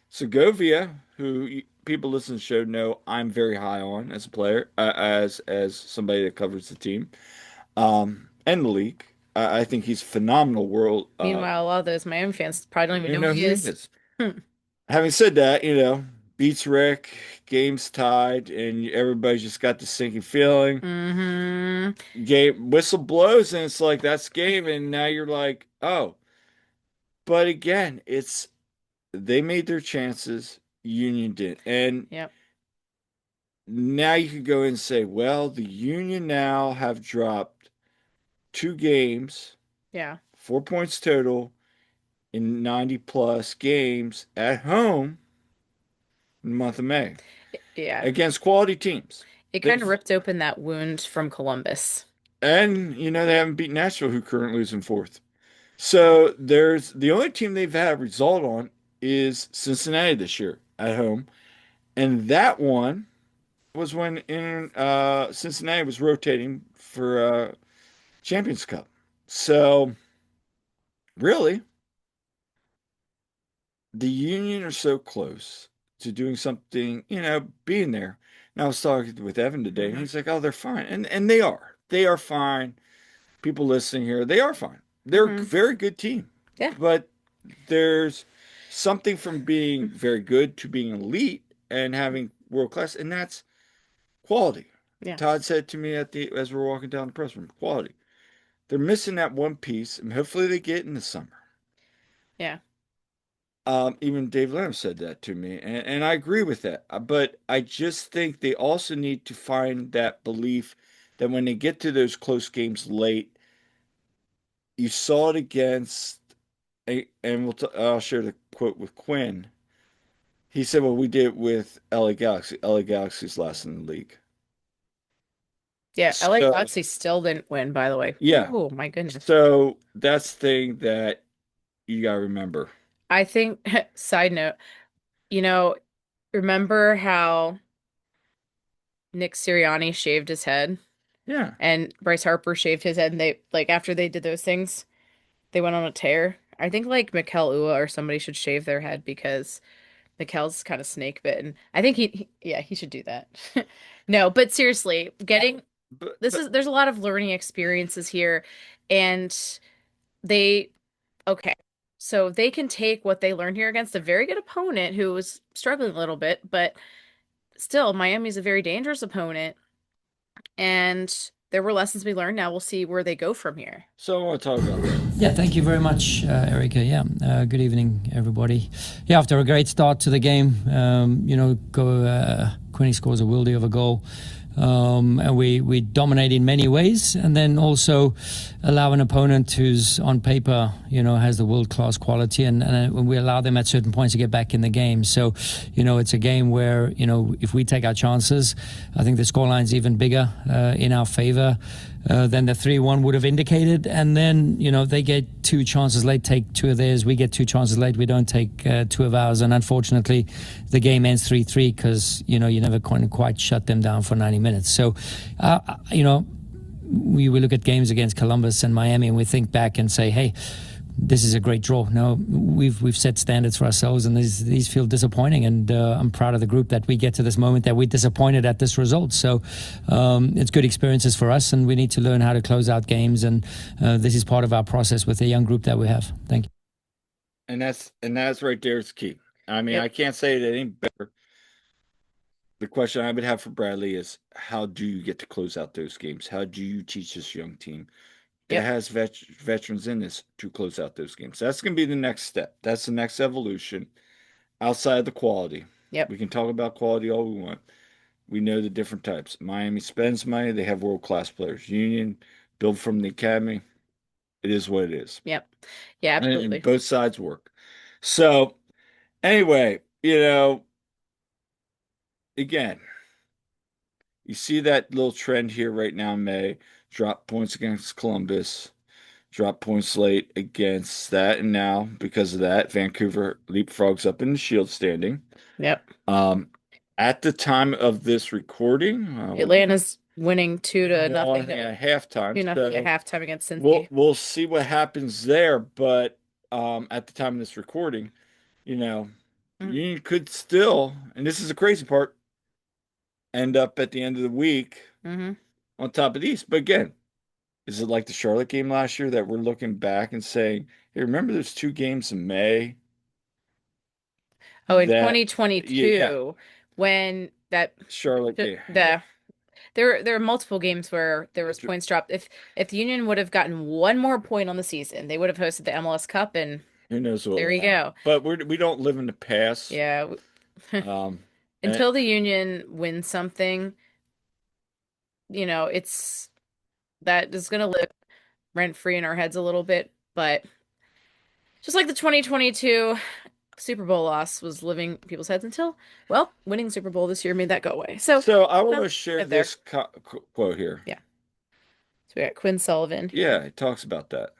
Segovia, who people listening to the show know I'm very high on as a player, as somebody that covers the team, and the league. I think he's phenomenal world. Meanwhile, a lot of those Miami fans probably don't even You know who know he who he is. is. Having said that, beats Rick, game's tied, and everybody's just got the sinking feeling. Mm-hmm. Game whistle blows, and it's like that's game, and now you're like, oh. But again, it's they made their chances, Union did. And Yep. now you could go and say, well, the Union now have dropped two games, Yeah. 4 points total in 90 plus games at home in the month of May Yeah. against quality teams. It kind of They've ripped open that wound from Columbus. and they haven't beat Nashville, who currently is in fourth. So there's the only team they've had a result on is Cincinnati this year at home. And that one was when Cincinnati was rotating for Champions Cup. So really, the Union are so close to doing something, being there. And I was talking with Evan today, and Hmm. he's like, "Oh, they're fine," and they are. They are fine. People listening here, they are fine. They're a Hmm. very good team, Yeah. but there's something from being very good to being elite and having world class, and that's quality. Yeah. Todd said to me as we're walking down the press room, quality. They're missing that one piece, and hopefully they get in the summer. Yeah. Even Dave Lamb said that to me, and I agree with that. But I just think they also need to find that belief that when they get to those close games late, you saw it against, and I'll share the quote with Quinn. He said, "Well, we did it with LA Galaxy. LA Galaxy's last in the league." Yeah. LA So Galaxy still didn't win, by the way. yeah, Oh my goodness. so that's the thing that you gotta remember. I think, side note, you know, remember how Nick Sirianni shaved his head Yeah. and Bryce Harper shaved his head and they like after they did those things, they went on a tear. I think like Mikel Ua or somebody should shave their head because Mikel's kind of snake bitten. I think yeah, he should do that. No, but seriously, getting this But is there's a lot of learning experiences here and they okay. So they can take what they learned here against a very good opponent who was struggling a little bit, but still Miami's a very dangerous opponent and there were lessons we learned. Now we'll see where they go from here. so I want to talk about that. Yeah, thank you very much, Erica. Yeah, good evening, everybody. Yeah, after a great start to the game, Quinny scores a worldie of a goal. And we dominate in many ways, and then also allow an opponent who's on paper, has the world-class quality, and we allow them at certain points to get back in the game. So, it's a game where, if we take our chances, I think the scoreline's even bigger in our favor than the 3-1 would have indicated. And then, they get two chances late, take two of theirs. We get two chances late, we don't take two of ours. And unfortunately, the game ends 3-3 because, you never quite shut them down for 90 minutes. So, we look at games against Columbus and Miami and we think back and say, hey, this is a great draw. No, we've set standards for ourselves, and these feel disappointing. And I'm proud of the group that we get to this moment that we're disappointed at this result. So it's good experiences for us, and we need to learn how to close out games. And this is part of our process with the young group that we have. Thank you. And that's right there is key. I mean, I Yep. can't say it any better. The question I would have for Bradley is, how do you get to close out those games? How do you teach this young team? Yep. has veterans in this to close out those games. That's going to be the next step. That's the next evolution outside of the quality. Yep. We can talk about quality all we want. We know the different types. Miami spends money. They have world-class players. Union, build from the academy. It is what it is. Yep. Yeah, And absolutely. both sides work. So, anyway, again, you see that little trend here right now in May. Drop points against Columbus. Drop points late against that. And now, because of that, Vancouver leapfrogs up in the Shield standing. Yep. Um, at the time of this recording, Atlanta's winning 2-0 I think at halftime. 2-0 at So halftime against we'll Cincy. we'll see what happens there. But at the time of this recording, you know, Mhm. you could still, and this is the crazy part, end up at the end of the week Mm-hmm. on top of these. But again, is it like the Charlotte game last year that we're looking back and saying, hey, remember those two games in May Oh, in that, yeah, 2022, when that Charlotte the game. there are multiple games where there was points dropped. If the Union would have gotten one more point on the season, they would have hosted the MLS Cup, and Who knows what there will you happen. go. But we don't live in the past. Yeah. Um, and Until the Union wins something, it's that is gonna live rent free in our heads a little bit, but just like the 2022 Super Bowl loss was living in people's heads until, well, winning Super Bowl this year made that go away. So, so I want no, to share right there. this quote here. Yeah. So we got Quinn Sullivan Yeah, here. it talks about that.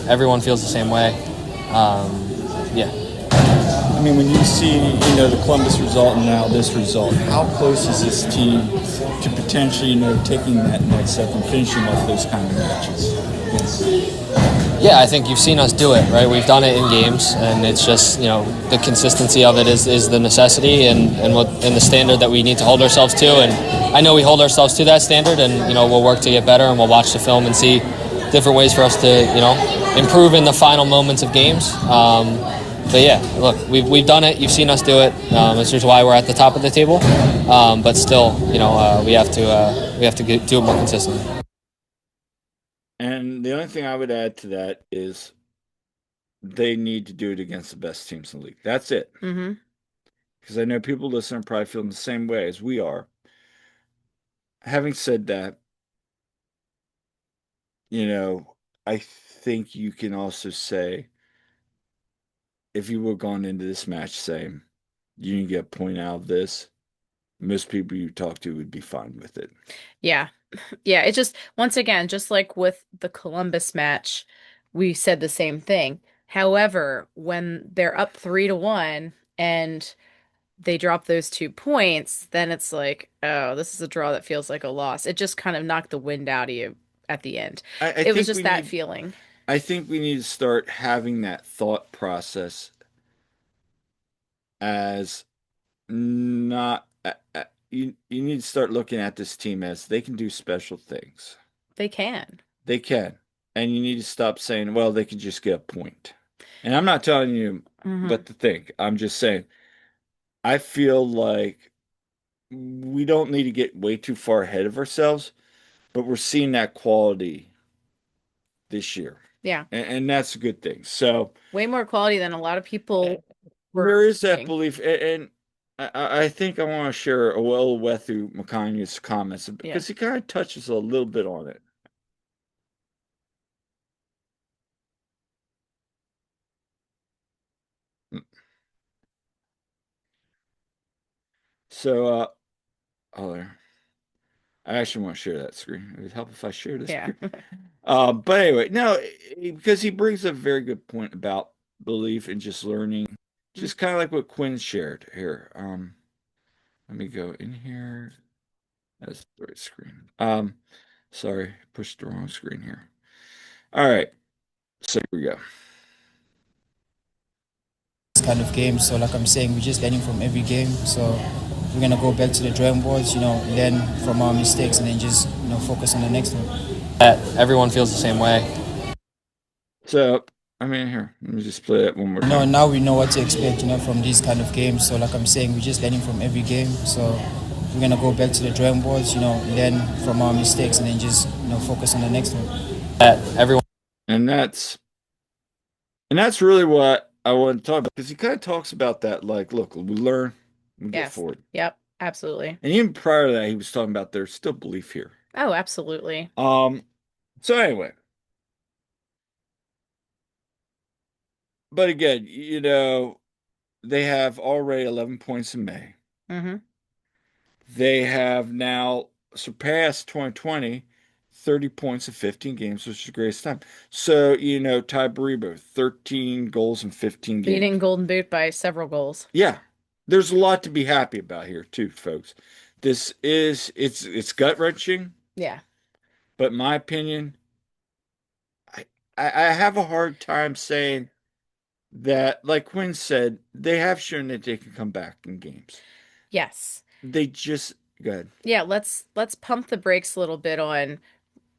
Everyone feels the same way. Yeah. I mean, when you see, the Columbus result and now this result, how close is this team to potentially, taking that next step and finishing off those kind of matches? Yeah, I think you've seen us do it, right? We've done it in games, and it's just, the consistency of it is the necessity and the standard that we need to hold ourselves to. And I know we hold ourselves to that standard, and, we'll work to get better, and we'll watch the film and see different ways for us to, improve in the final moments of games. But yeah, look, we've done it. You've seen us do it. This is why we're at the top of the table. But still, we have to do it more consistently. And the only thing I would add to that is they need to do it against the best teams in the league. That's it. Mm-hmm. Because I know people listening are probably feeling the same way as we are. Having said that, I think you can also say, if you were gone into this match saying you didn't get a point out of this, most people you talk to would be fine with it. Yeah. Yeah. It's just, once again, just like with the Columbus match, we said the same thing. However, when they're up 3-1 and they drop those 2 points, then it's like, oh, this is a draw that feels like a loss. It just kind of knocked the wind out of you at the end. It was just that feeling. I think we need to start having that thought process as not you need to start looking at this team as they can do special things. They can. They can. And you need to stop saying, well, they could just get a point. And I'm not telling you what to think. I'm just saying I feel like we don't need to get way too far ahead of ourselves, but we're seeing that quality this year. Yeah. And that's a good thing. So way more quality than a lot of people were there is that thinking. belief. And I think I want to share a well with through Makanya's comments because he kind of touches a little bit on it. So, there. I actually want to share that screen. It would help if I share this screen. But anyway, no, because he brings a very good point about belief and just learning, just kind of like what Quinn shared here. Let me go in here. That's the right screen. Sorry, pushed the wrong screen here. All right, so here we go. This kind of game, so like I'm saying, we're just learning from every game. So we're gonna go back to the drawing boards, learn from our mistakes, and then just focus on the next one. Everyone feels the same way. So here, let me just play it one more time. Now we know what to expect, from these kind of games. So like I'm saying, we're just learning from every game. So we're gonna go back to the drawing boards. Learn from our mistakes and then just focus on the next one. That everyone. And that's really what I want to talk about because he kind of talks about that like, look, we learn, we go Yes. forward. Yep. Absolutely. And even prior to that, he was talking about there's still belief here. Oh, absolutely. Um, so anyway, but again, they have already 11 points in May. Mm-hmm. They have now surpassed 2020, 30 points in 15 games, which is the greatest time. So, Ty Baribo, 13 goals in 15 Beating games. Golden Boot by several goals. Yeah, there's a lot to be happy about here too, folks. It's gut-wrenching, Yeah. but in my opinion, I I have a hard time saying that, like Quinn said, they have shown that they can come back in games. Yes. They just good. Yeah, let's pump the brakes a little bit on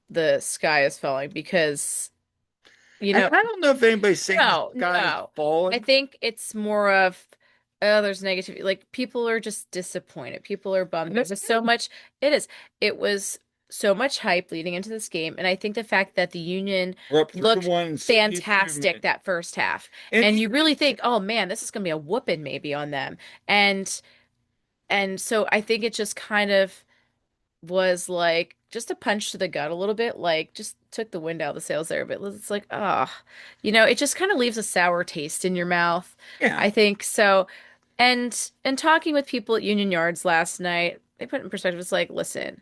the sky is falling because you And know, I don't know if anybody's saying the no, sky is no. I falling. think it's more of, oh, there's negativity. Like people are just disappointed. People are bummed. And There's that's just so much. It is. It was so much hype leading into this game, and I think the fact that the Union we're up 3 to looked 1 in 62 fantastic minutes. that first half, And and you really think, oh man, this is gonna be a whooping maybe on them, and so I think it just kind of was like just a punch to the gut a little bit, like just took the wind out of the sails there. But it's like, ah, it just kind of leaves a sour taste in your mouth. yeah, I think so. And talking with people at Union Yards last night, they put it in perspective. It's like, listen,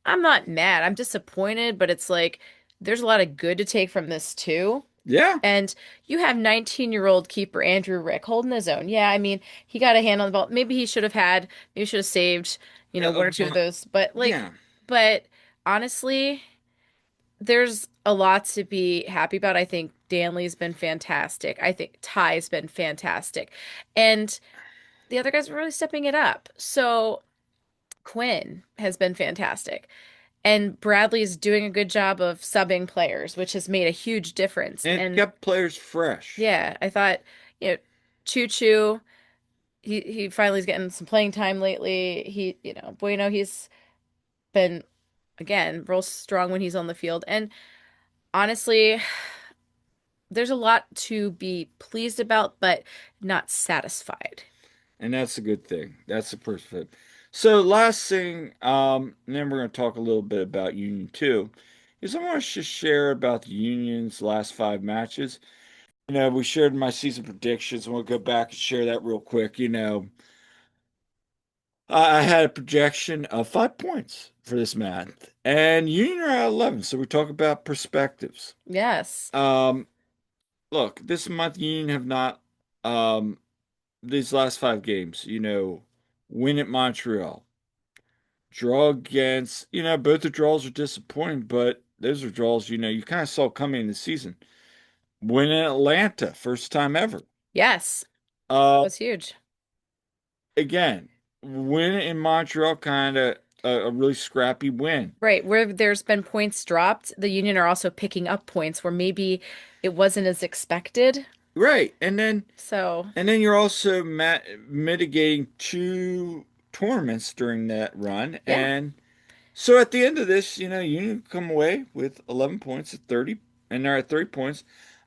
I'm not mad. I'm disappointed, but it's like there's a lot of good to take from this too. yeah, And you have 19-year-old keeper Andrew Rick holding his own. Yeah, I mean, he got a hand on the ball. Maybe he should have saved, one or two of but those. But like, yeah, but honestly, there's a lot to be happy about. I think Danley's been fantastic. I think Ty's been fantastic. And the other guys are really stepping it up. So Quinn has been fantastic. And Bradley's doing a good job of subbing players, which has made a huge difference. and it And kept players fresh. yeah, I thought, you know, Choo Choo, he finally is getting some playing time lately. Bueno, he's been again real strong when he's on the field. And honestly, there's a lot to be pleased about, but not satisfied. And that's a good thing. That's the first fit. So last thing, and then we're going to talk a little bit about Union 2, is I want to just share about the Union's last 5 matches. We shared my season predictions, and we'll go back and share that real quick. I had a projection of 5 points for this month, and Union are at 11. So we talk about perspectives. Yes. Um, Look, this month Union have not, these last 5 games, win at Montreal, draw against, both the draws are disappointing, but those are draws, you kind of saw coming in the season. Win in Atlanta, first time ever. Yes. That Uh, was huge. Again, win in Montreal, kind of a really scrappy win. Right. Where there's been points dropped, the Union are also picking up points where maybe it wasn't as expected. Right. And then So, you're also mitigating 2 tournaments during that run. yeah. And so at the end of this, Union come away with 11 points at 30, and they're at 30 points.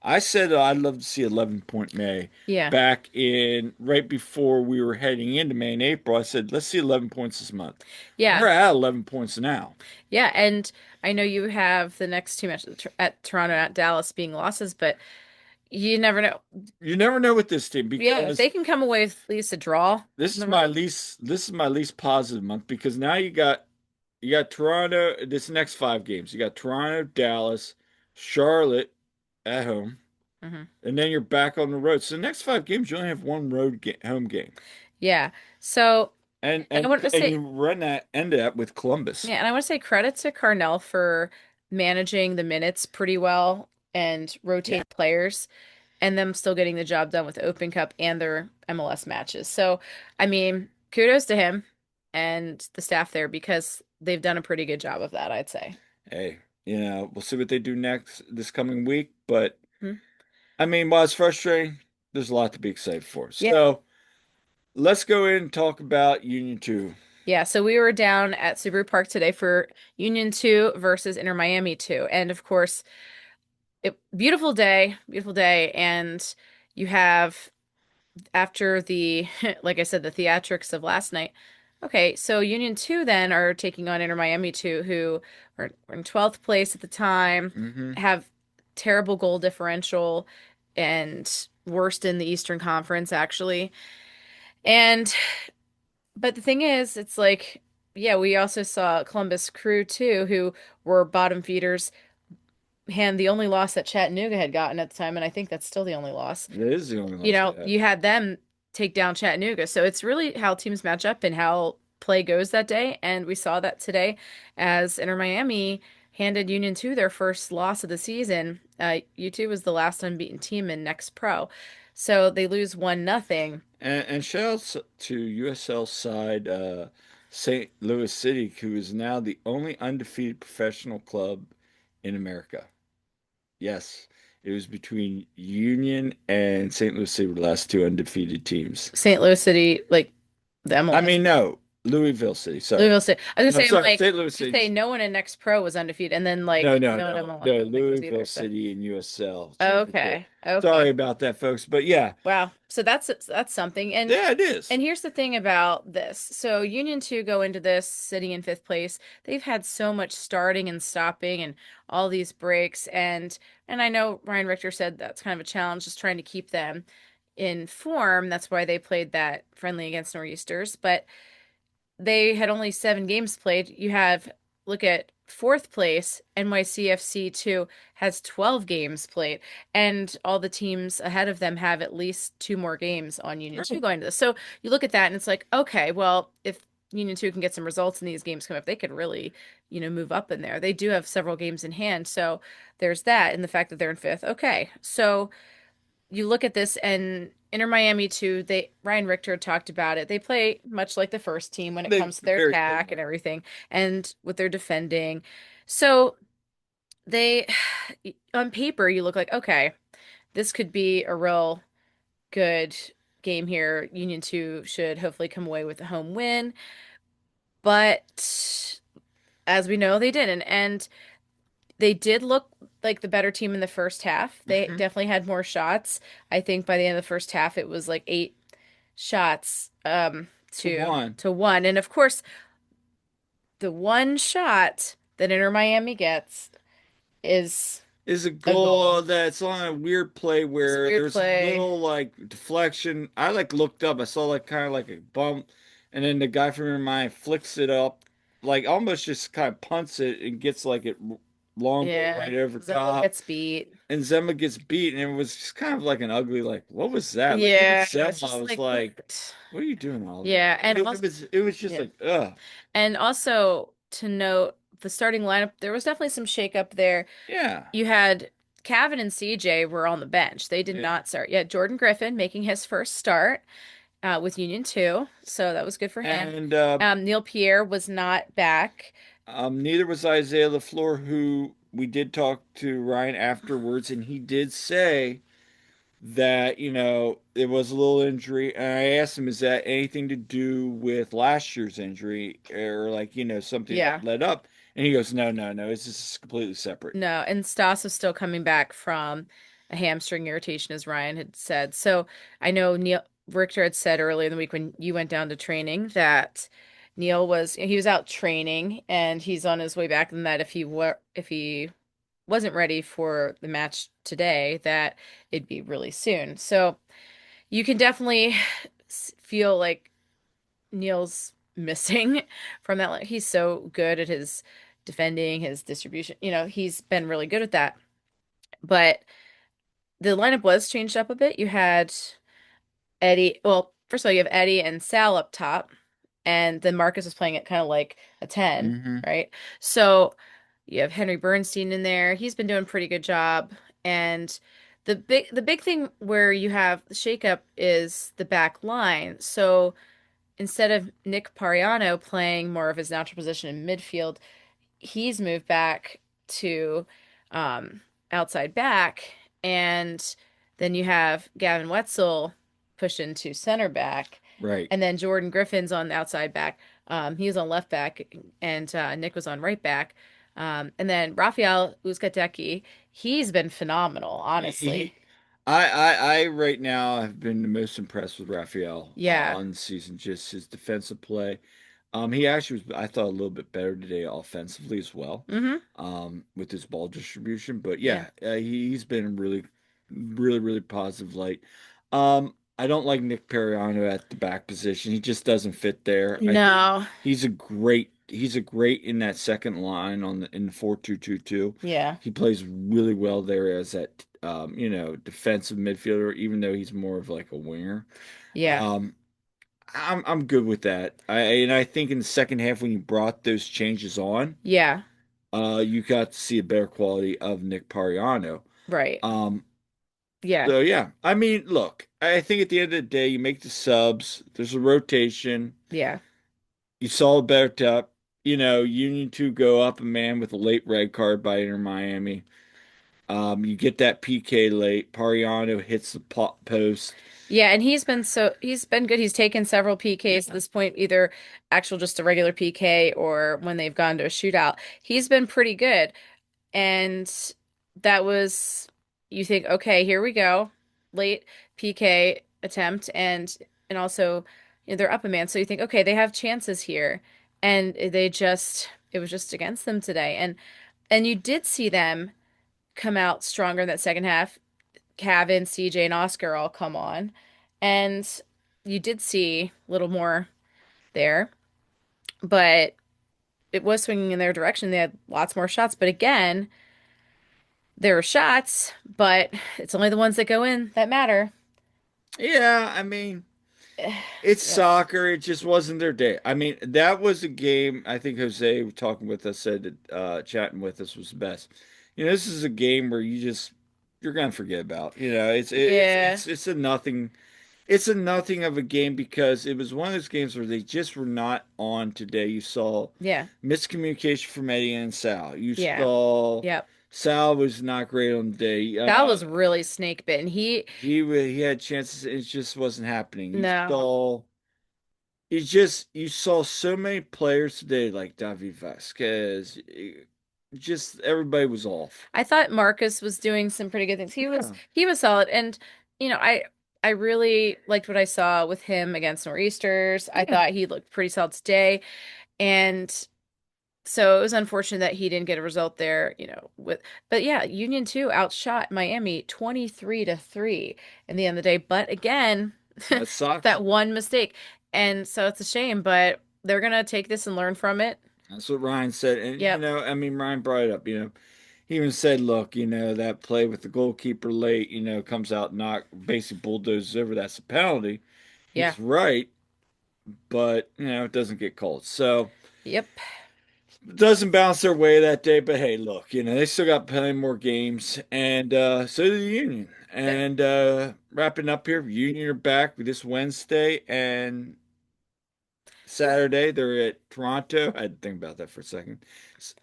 I said I'd love to see 11-point May Yeah. back in right before we were heading into May and April. I said, let's see 11 points this month. Yeah. We're at 11 points now. Yeah. And I know you have the next two matches at Toronto and at Dallas being losses, but you never know. You never know with this team Yeah, if because they can come away with at least a draw. this is my least positive month because now you got Toronto this next 5 games. You got Toronto, Dallas, Charlotte at home, Hmm. and then you're back on the road. So the next 5 games you only have one home game. Yeah. So, And and I and want to and say, you run that end up with Columbus. yeah, and I want to say credit to Carnell for managing the minutes pretty well and Yeah. rotate players and them still getting the job done with the Open Cup and their MLS matches. So, I mean, kudos to him and the staff there because they've done a pretty good job of that, I'd say. Hey, we'll see what they do next this coming week. But Hmm. I mean, while it's frustrating, there's a lot to be excited for. Yeah. So let's go in and talk about Union 2. Yeah, so we were down at Subaru Park today for Union 2 versus Inter Miami 2. And of course, beautiful day. And you have, after the, like I said, the theatrics of last night. Okay, so Union 2 then are taking on Inter Miami 2, who were in 12th place at the time, Hmm. have terrible goal differential and worst in the Eastern Conference, actually. And but the thing is, it's like, yeah, we also saw Columbus Crew too, who were bottom feeders, and the only loss that Chattanooga had gotten at the time, and I think that's still the only loss. That is the only loss they had. You had them take down Chattanooga. So it's really how teams match up and how play goes that day. And we saw that today as Inter Miami handed Union 2 their first loss of the season. U2 was the last unbeaten team in Next Pro. So they lose 1-0. And shout outs to USL side St. Louis City, who is now the only undefeated professional club in America. Yes, it was between Union and St. Louis City were the last two undefeated teams. St. Louis City, like the I MLS. mean, no, Louisville City. Sorry. Louisville City. I was No, gonna say, I'm sorry, like, St. Louis to City. say no one in Next Pro was undefeated, and then No, like no, no one in no, MLS, I no, don't think was either. Louisville So City and USL. okay, Sorry okay. about that, folks. But yeah, Wow. So that's something. yeah, it is. And here's the thing about this. So Union 2 go into this sitting in fifth place. They've had so much starting and stopping and all these breaks, and I know Ryan Richter said that's kind of a challenge just trying to keep them in form. That's why they played that friendly against Nor'easters, but they had only 7 games played. You have, look at fourth place, NYCFC 2 has 12 games played, and all the teams ahead of them have at least 2 more games on Union 2 Right. going to this. So you look at that and it's like, okay, well, if Union 2 can get some results in these games come up, they could really, move up in there. They do have several games in hand. So there's that, and the fact that they're in fifth. Okay. So you look at this and Inter Miami too, they Ryan Richter talked about it. They play much like the first team when it They comes to their very attack similar. and everything and with their defending. So they on paper you look like, okay, this could be a real good game here. Union 2 should hopefully come away with a home win. But as we know, they didn't. And they did look like the better team in the first half. They Hmm. definitely had more shots. I think by the end of the first half, it was like 8 shots To one. to one. And of course, the one shot that Inter Miami gets is Is a a goal goal. that's on a weird play It's a where weird there's a play. little like deflection. I like looked up, I saw like kind of like a bump, and then the guy from your mind flicks it up, like almost just kind of punts it and gets like it long ball Yeah. right over Zemel top. gets beat. And Zema gets beat, and it was just kind of like an ugly, like, what was that? Like even Yeah. It's Zema just was like like, what? what are you doing all this? Yeah. And also, It was just yeah. like, ugh. And also to note the starting lineup, there was definitely some shakeup there. Yeah. You had Cavan and CJ were on the bench. They did Yeah. not start. You had Jordan Griffin making his first start with Union 2, so that was good for him. And Neil Pierre was not back. neither was Isaiah LaFleur, who we did talk to Ryan afterwards, and he did say that, it was a little injury. And I asked him, is that anything to do with last year's injury or like, something that Yeah. led up? And he goes, no, no, no, it's just completely separate. No, and Stas is still coming back from a hamstring irritation, as Ryan had said. So I know Neil Richter had said earlier in the week when you went down to training that he was out training and he's on his way back, and that if he wasn't ready for the match today, that it'd be really soon. So you can definitely feel like Neil's missing from that. He's so good at his defending, his distribution. He's been really good at that. But the lineup was changed up a bit. You had Eddie. Well, first of all, you have Eddie and Sal up top, and then Marcus was playing it kind of like a 10, Hmm. right? So you have Henry Bernstein in there. He's been doing a pretty good job. And the big thing where you have the shakeup is the back line. So instead of Nick Pariano playing more of his natural position in midfield, he's moved back to um, outside back, and then you have Gavin Wetzel pushed into center back, Right. and then Jordan Griffin's on the outside back. He was on left back, and Nick was on right back. And then Rafael Uzcategui, he's been phenomenal, honestly. He, I right now have been the most impressed with Raphael Yeah. on the season. Just his defensive play. He actually was, I thought, a little bit better today offensively as well, Mm-hmm. with his ball distribution. But Yeah. yeah, he's been really positive light. I don't like Nick Periano at the back position. He just doesn't fit there. I think No. he's a great in that second line in the 4-2-2-2. Yeah. He plays really well there as that defensive midfielder, even though he's more of like a winger. Yeah. Um, I'm good with that. I think in the second half when you brought those changes on, Yeah. you got to see a better quality of Nick Pariano. Right. Um, Yeah. so yeah, I mean, look, I think at the end of the day, you make the subs. There's a rotation. Yeah. You saw a better top. Union 2 go up a man with a late red card by Inter Miami. You get that PK late. Pariano hits the post. Yeah, and he's been good. He's taken several PKs at this point, either actual just a regular PK or when they've gone to a shootout. He's been pretty good. And that was, you think, okay, here we go. Late PK attempt and also they're up a man. So you think, okay, they have chances here. And it was just against them today. And you did see them come out stronger in that second half. Kevin, CJ, and Oscar all come on. And you did see a little more there, but it was swinging in their direction. They had lots more shots. But again, there were shots, but it's only the ones that go in that matter. Yeah, I mean, it's Yep. soccer. It just wasn't their day. I mean, that was a game. I think Jose talking with us said that chatting with us was the best. This is a game where you're gonna forget about. Yeah. It's a nothing. It's a nothing of a game because it was one of those games where they just were not on today. You saw Yeah. miscommunication from Eddie and Sal. You Yeah. saw Yep. Sal was not great on the day. That was really snake bitten. He had chances. It just wasn't happening. No. You saw so many players today like David Vasquez. Just everybody was off. I thought Marcus was doing some pretty good things. Yeah. He was solid. And, I really liked what I saw with him against Nor'easters. I Yeah. thought he looked pretty solid today. And so it was unfortunate that he didn't get a result there, but yeah, Union 2 outshot Miami 23-3 in the end of the day. But again, That's soccer. that one mistake. And so it's a shame, but they're gonna take this and learn from it. That's what Ryan said. And, Yep. I mean, Ryan brought it up, he even said, look, that play with the goalkeeper late, comes out, basically bulldozes over. That's a penalty. Yeah. He's right, but, it doesn't get called. So Yep. it doesn't bounce their way that day. But hey, look, they still got plenty more games. And so do the Union. Yep. And wrapping up here, Union are back this Wednesday and Saturday. They're at Toronto. I had to think about that for a second.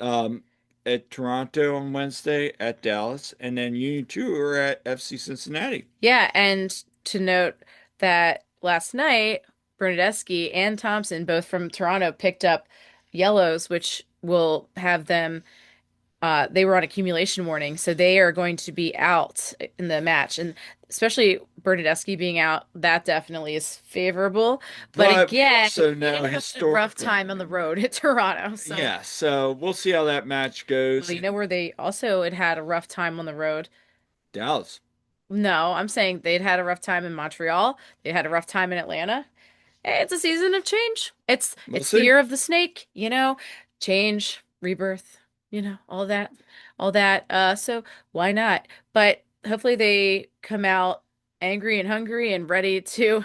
Um, at Toronto on Wednesday, at Dallas, and then Union 2 are at FC Cincinnati. Yeah, and to note that last night, Bernadeschi and Thompson, both from Toronto, picked up yellows, which will have them they were on accumulation warning, so they are going to be out in the match. And especially Bernadeschi being out, that definitely is favorable. But But we again, also he know had a rough historically. time on the road at Toronto. So, Yeah, so we'll see how that match well, goes. you know where they also had a rough time on the road? Dallas. No, I'm saying they'd had a rough time in Montreal. They had a rough time in Atlanta. It's a season of change. We'll It's the see. year of the snake, change, rebirth, all that, all that. So why not? But hopefully they come out angry and hungry and ready to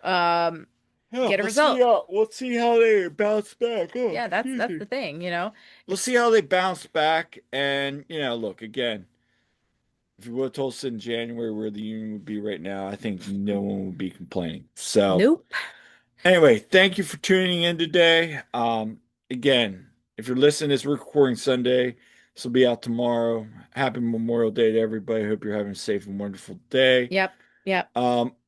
um Yeah, get a result. we'll see how they bounce back. Oh, Yeah, excuse that's me. the thing, We'll It's see how they bounce back. And, look, again, if you would have told us in January where the Union would be right now, I think no one would be complaining. So, nope. anyway, thank you for tuning in today. Again, if you're listening, this we're recording Sunday. This will be out tomorrow. Happy Memorial Day to everybody. Hope you're having a safe and wonderful day. Yep. Yep.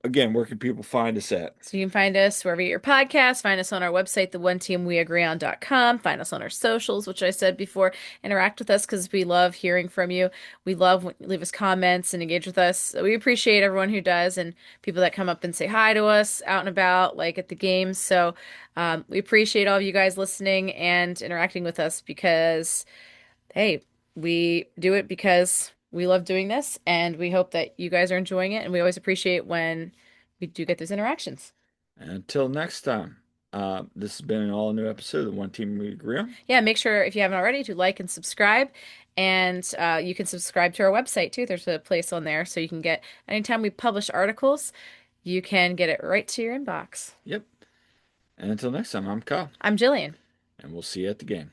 Again, where can people find us at? So you can find us wherever you get your podcasts, find us on our website, theoneteamweagreeon.com, find us on our socials, which I said before, interact with us because we love hearing from you. We love when you leave us comments and engage with us. So we appreciate everyone who does and people that come up and say hi to us out and about, like at the games. So we appreciate all of you guys listening and interacting with us because, hey, we do it because we love doing this and we hope that you guys are enjoying it. And we always appreciate when we do get those interactions. Until next time, this has been an all new episode of the One Team We Agree On. Yeah, make sure if you haven't already to like and subscribe. And you can subscribe to our website too. There's a place on there so you can get anytime we publish articles, you can get it right to your inbox. Yep. And until next time, I'm Kyle, I'm Jillian. and we'll see you at the game.